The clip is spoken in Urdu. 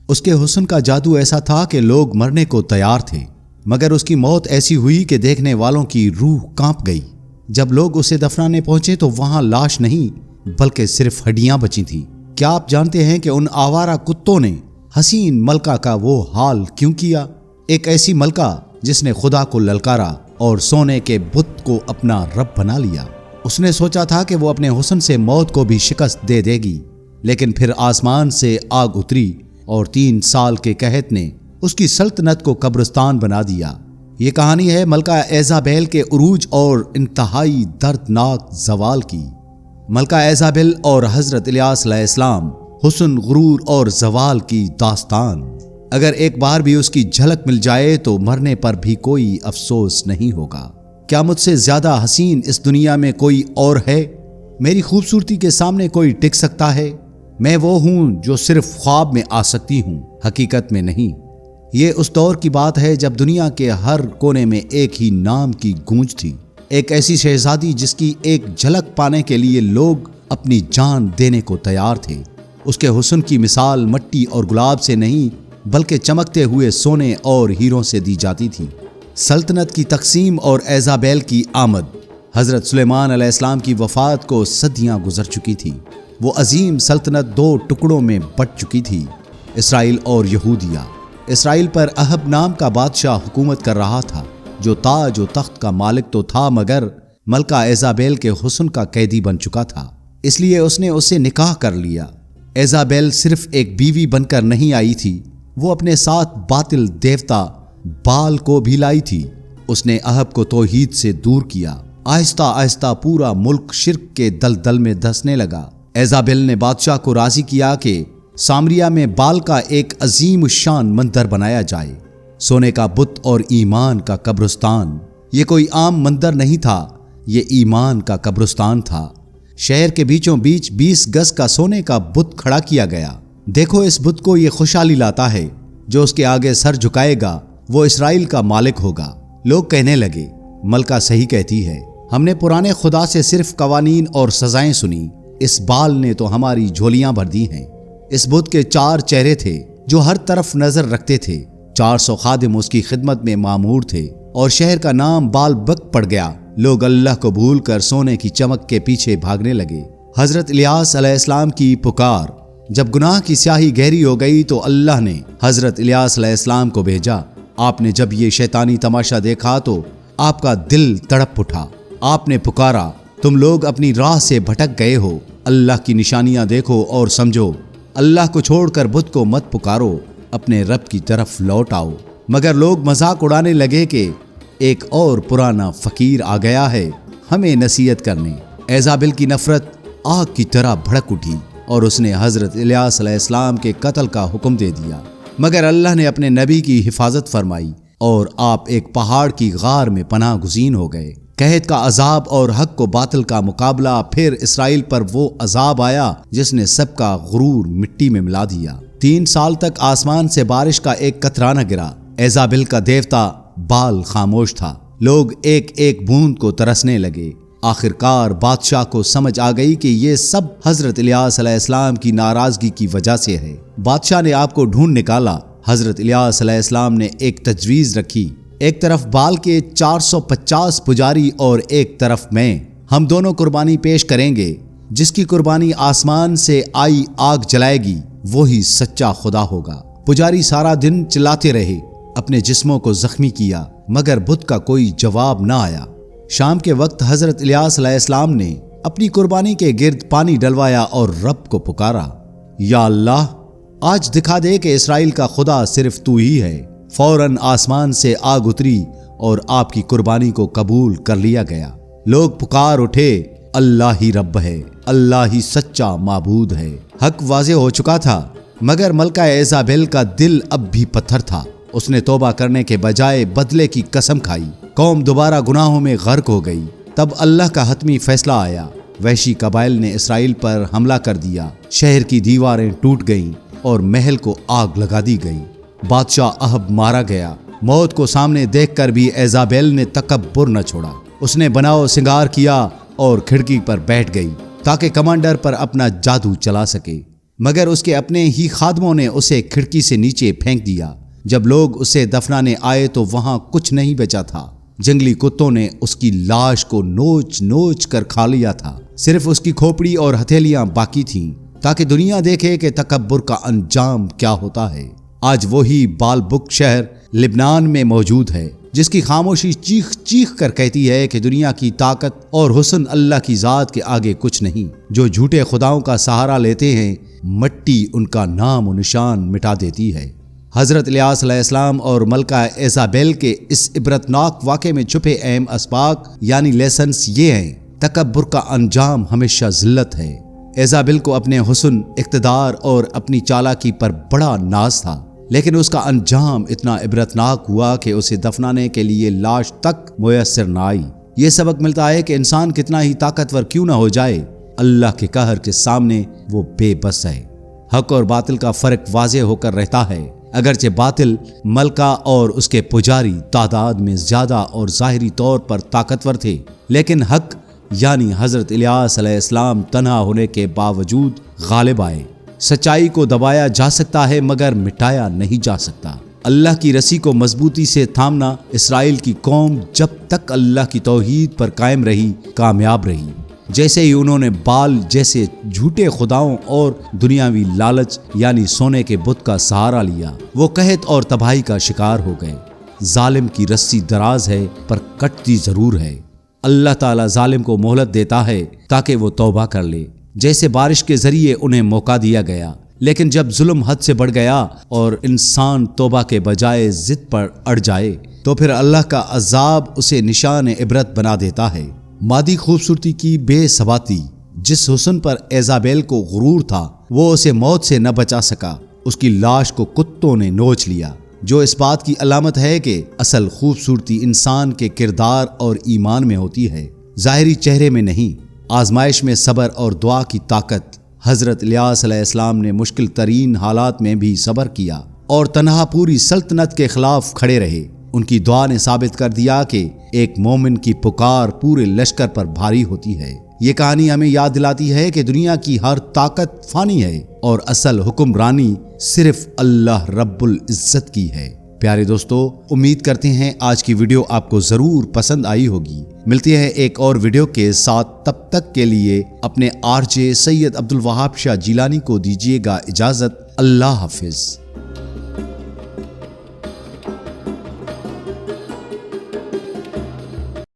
اس کے حسن کا جادو ایسا تھا کہ لوگ مرنے کو تیار تھے، مگر اس کی موت ایسی ہوئی کہ دیکھنے والوں کی روح کانپ گئی۔ جب لوگ اسے دفنانے پہنچے تو وہاں لاش نہیں بلکہ صرف ہڈیاں بچی تھیں۔ کیا آپ جانتے ہیں کہ ان آوارہ کتوں نے حسین ملکہ کا وہ حال کیوں کیا؟ ایک ایسی ملکہ جس نے خدا کو للکارا اور سونے کے بت کو اپنا رب بنا لیا۔ اس نے سوچا تھا کہ وہ اپنے حسن سے موت کو بھی شکست دے دے گی، لیکن پھر آسمان سے آگ اتری اور 3 سال کے قحط نے اس کی سلطنت کو قبرستان بنا دیا۔ یہ کہانی ہے ملکہ ایزابیل کے عروج اور انتہائی دردناک زوال کی۔ ملکہ ایزابیل اور حضرت الیاس علیہ السلام، حسن، غرور اور زوال کی داستان۔ اگر ایک بار بھی اس کی جھلک مل جائے تو مرنے پر بھی کوئی افسوس نہیں ہوگا۔ کیا مجھ سے زیادہ حسین اس دنیا میں کوئی اور ہے؟ میری خوبصورتی کے سامنے کوئی ٹک سکتا ہے؟ میں وہ ہوں جو صرف خواب میں آ سکتی ہوں، حقیقت میں نہیں۔ یہ اس دور کی بات ہے جب دنیا کے ہر کونے میں ایک ہی نام کی گونج تھی، ایک ایسی شہزادی جس کی ایک جھلک پانے کے لیے لوگ اپنی جان دینے کو تیار تھے۔ اس کے حسن کی مثال مٹی اور گلاب سے نہیں بلکہ چمکتے ہوئے سونے اور ہیروں سے دی جاتی تھی۔ سلطنت کی تقسیم اور ایزابیل کی آمد۔ حضرت سلیمان علیہ السلام کی وفات کو صدیاں گزر چکی تھی۔ وہ عظیم سلطنت 2 ٹکڑوں میں بٹ چکی تھی، اسرائیل اور یہودیہ۔ اسرائیل پر اہب نام کا بادشاہ حکومت کر رہا تھا، جو تاج و تخت کا مالک تو تھا مگر ملکہ ایزابیل کے حسن کا قیدی بن چکا تھا، اس لیے اس نے اسے نکاح کر لیا۔ ایزابیل صرف ایک بیوی بن کر نہیں آئی تھی، وہ اپنے ساتھ باطل دیوتا بال کو بھی لائی تھی۔ اس نے اہب کو توحید سے دور کیا۔ آہستہ آہستہ پورا ملک شرک کے دلدل میں دھسنے لگا۔ ایزابیل نے بادشاہ کو راضی کیا کہ سامریہ میں بال کا ایک عظیم الشان مندر بنایا جائے، سونے کا بت اور ایمان کا قبرستان۔ یہ کوئی عام مندر نہیں تھا، یہ ایمان کا قبرستان تھا۔ شہر کے بیچوں بیچ 20 گز کا سونے کا بت کھڑا کیا گیا۔ دیکھو اس بت کو، یہ خوشحالی لاتا ہے۔ جو اس کے آگے سر جھکائے گا وہ اسرائیل کا مالک ہوگا۔ لوگ کہنے لگے، ملکہ صحیح کہتی ہے، ہم نے پرانے خدا سے صرف قوانین اور سزائیں سنی، اس بال نے تو ہماری جھولیاں بھر دی ہیں۔ اس بت کے 4 چہرے تھے جو ہر طرف نظر رکھتے تھے۔ 400 خادم اس کی خدمت میں مامور تھے اور شہر کا نام بال بک پڑ گیا۔ لوگ اللہ کو بھول کر سونے کی چمک کے پیچھے بھاگنے لگے۔ حضرت الیاس علیہ السلام کی پکار۔ جب گناہ کی سیاہی گہری ہو گئی تو اللہ نے حضرت الیاس علیہ السلام کو بھیجا۔ آپ نے جب یہ شیطانی تماشا دیکھا تو آپ کا دل تڑپ اٹھا۔ آپ نے پکارا، تم لوگ اپنی راہ سے بھٹک گئے ہو، اللہ کی نشانیاں دیکھو اور سمجھو۔ اللہ کو چھوڑ کر بت کو مت پکارو، اپنے رب کی طرف لوٹ آؤ۔ مگر لوگ مذاق اڑانے لگے کہ ایک اور پرانا فقیر آ گیا ہے ہمیں نصیحت کرنے۔ ایزابیل کی نفرت آگ کی طرح بھڑک اٹھی اور اس نے حضرت الیاس علیہ السلام کے قتل کا حکم دے دیا، مگر اللہ نے اپنے نبی کی حفاظت فرمائی اور آپ ایک پہاڑ کی غار میں پناہ گزین ہو گئے۔ قحط کا عذاب اور حق و باطل کا مقابلہ، پھر اسرائیل پر وہ عذاب آیا جس نے سب کا غرور مٹی میں ملا دیا۔ 3 سال تک آسمان سے بارش کا ایک قطرہ نہ گرا۔ ایزابیل کا دیوتا بال خاموش تھا۔ لوگ ایک ایک بوند کو ترسنے لگے۔ آخرکار بادشاہ کو سمجھ آ گئی کہ یہ سب حضرت الیاس علیہ السلام کی ناراضگی کی وجہ سے ہے۔ بادشاہ نے آپ کو ڈھونڈ نکالا۔ حضرت الیاس علیہ السلام نے ایک تجویز رکھی، ایک طرف بال کے 450 پجاری اور ایک طرف میں، ہم دونوں قربانی پیش کریں گے۔ جس کی قربانی آسمان سے آئی آگ جلائے گی وہی سچا خدا ہوگا۔ پجاری سارا دن چلاتے رہے، اپنے جسموں کو زخمی کیا، مگر بت کا کوئی جواب نہ آیا۔ شام کے وقت حضرت الیاس علیہ السلام نے اپنی قربانی کے گرد پانی ڈلوایا اور رب کو پکارا، یا اللہ، آج دکھا دے کہ اسرائیل کا خدا صرف تو ہی ہے۔ فوراً آسمان سے آگ اتری اور آپ کی قربانی کو قبول کر لیا گیا۔ لوگ پکار اٹھے، اللہ ہی رب ہے، اللہ ہی سچا معبود ہے۔ حق واضح ہو چکا تھا، مگر ملکہ ایزابیل کا دل اب بھی پتھر تھا۔ اس نے توبہ کرنے کے بجائے بدلے کی قسم کھائی۔ قوم دوبارہ گناہوں میں غرق ہو گئی۔ تب اللہ کا حتمی فیصلہ آیا۔ وحشی قبائل نے اسرائیل پر حملہ کر دیا۔ شہر کی دیواریں ٹوٹ گئیں اور محل کو آگ لگا دی گئی۔ بادشاہ اہب مارا گیا۔ موت کو سامنے دیکھ کر بھی ایزابیل نے تکبر نہ چھوڑا۔ اس نے بناؤ سنگار کیا اور کھڑکی پر بیٹھ گئی تاکہ کمانڈر پر اپنا جادو چلا سکے۔ مگر اس کے اپنے ہی خادموں نے اسے کھڑکی سے نیچے پھینک دیا۔ جب لوگ اسے دفنانے آئے تو وہاں کچھ نہیں بچا تھا۔ جنگلی کتوں نے اس کی لاش کو نوچ نوچ کر کھا لیا تھا۔ صرف اس کی کھوپڑی اور ہتھیلیاں باقی تھیں تاکہ دنیا دیکھے کہ تکبر کا انجام کیا ہوتا ہے۔ آج وہی بالبک شہر لبنان میں موجود ہے جس کی خاموشی چیخ چیخ کر کہتی ہے کہ دنیا کی طاقت اور حسن اللہ کی ذات کے آگے کچھ نہیں۔ جو جھوٹے خداؤں کا سہارا لیتے ہیں مٹی ان کا نام و نشان مٹا دیتی ہے۔ حضرت الیاس علیہ السلام اور ملکہ ایزابیل کے اس عبرتناک واقعے میں چھپے اہم اسباق یعنی لیسنس یہ ہیں۔ تکبر کا انجام ہمیشہ ذلت ہے۔ ایزابیل کو اپنے حسن، اقتدار اور اپنی چالاکی پر بڑا ناز تھا، لیکن اس کا انجام اتنا عبرتناک ہوا کہ اسے دفنانے کے لیے لاش تک میسر نہ آئی۔ یہ سبق ملتا ہے کہ انسان کتنا ہی طاقتور کیوں نہ ہو جائے، اللہ کے قہر کے سامنے وہ بے بس ہے۔ حق اور باطل کا فرق واضح ہو کر رہتا ہے۔ اگرچہ باطل، ملکہ اور اس کے پجاری تعداد میں زیادہ اور ظاہری طور پر طاقتور تھے، لیکن حق یعنی حضرت الیاس علیہ السلام تنہا ہونے کے باوجود غالب آئے۔ سچائی کو دبایا جا سکتا ہے مگر مٹایا نہیں جا سکتا۔ اللہ کی رسی کو مضبوطی سے تھامنا اسرائیل کی قوم جب تک اللہ کی توحید پر قائم رہی کامیاب رہی۔ جیسے ہی انہوں نے بال جیسے جھوٹے خداؤں اور دنیاوی لالچ یعنی سونے کے بت کا سہارا لیا، وہ قحط اور تباہی کا شکار ہو گئے۔ ظالم کی رسی دراز ہے پر کٹتی ضرور ہے۔ اللہ تعالیٰ ظالم کو مہلت دیتا ہے تاکہ وہ توبہ کر لے، جیسے بارش کے ذریعے انہیں موقع دیا گیا، لیکن جب ظلم حد سے بڑھ گیا اور انسان توبہ کے بجائے ضد پر اڑ جائے تو پھر اللہ کا عذاب اسے نشان عبرت بنا دیتا ہے۔ مادی خوبصورتی کی بے ثباتی، جس حسن پر ایزابیل کو غرور تھا وہ اسے موت سے نہ بچا سکا۔ اس کی لاش کو کتوں نے نوچ لیا، جو اس بات کی علامت ہے کہ اصل خوبصورتی انسان کے کردار اور ایمان میں ہوتی ہے، ظاہری چہرے میں نہیں۔ آزمائش میں صبر اور دعا کی طاقت۔ حضرت الیاس علیہ السلام نے مشکل ترین حالات میں بھی صبر کیا اور تنہا پوری سلطنت کے خلاف کھڑے رہے۔ ان کی دعا نے ثابت کر دیا کہ ایک مومن کی پکار پورے لشکر پر بھاری ہوتی ہے۔ یہ کہانی ہمیں یاد دلاتی ہے کہ دنیا کی ہر طاقت فانی ہے اور اصل حکمرانی صرف اللہ رب العزت کی ہے۔ پیارے دوستو، امید کرتے ہیں آج کی ویڈیو آپ کو ضرور پسند آئی ہوگی۔ ملتے ہیں ایک اور ویڈیو کے ساتھ، تب تک کے لیے اپنے RJ سید عبدالوہاب شاہ جیلانی کو دیجیے گا اجازت۔ اللہ حافظ۔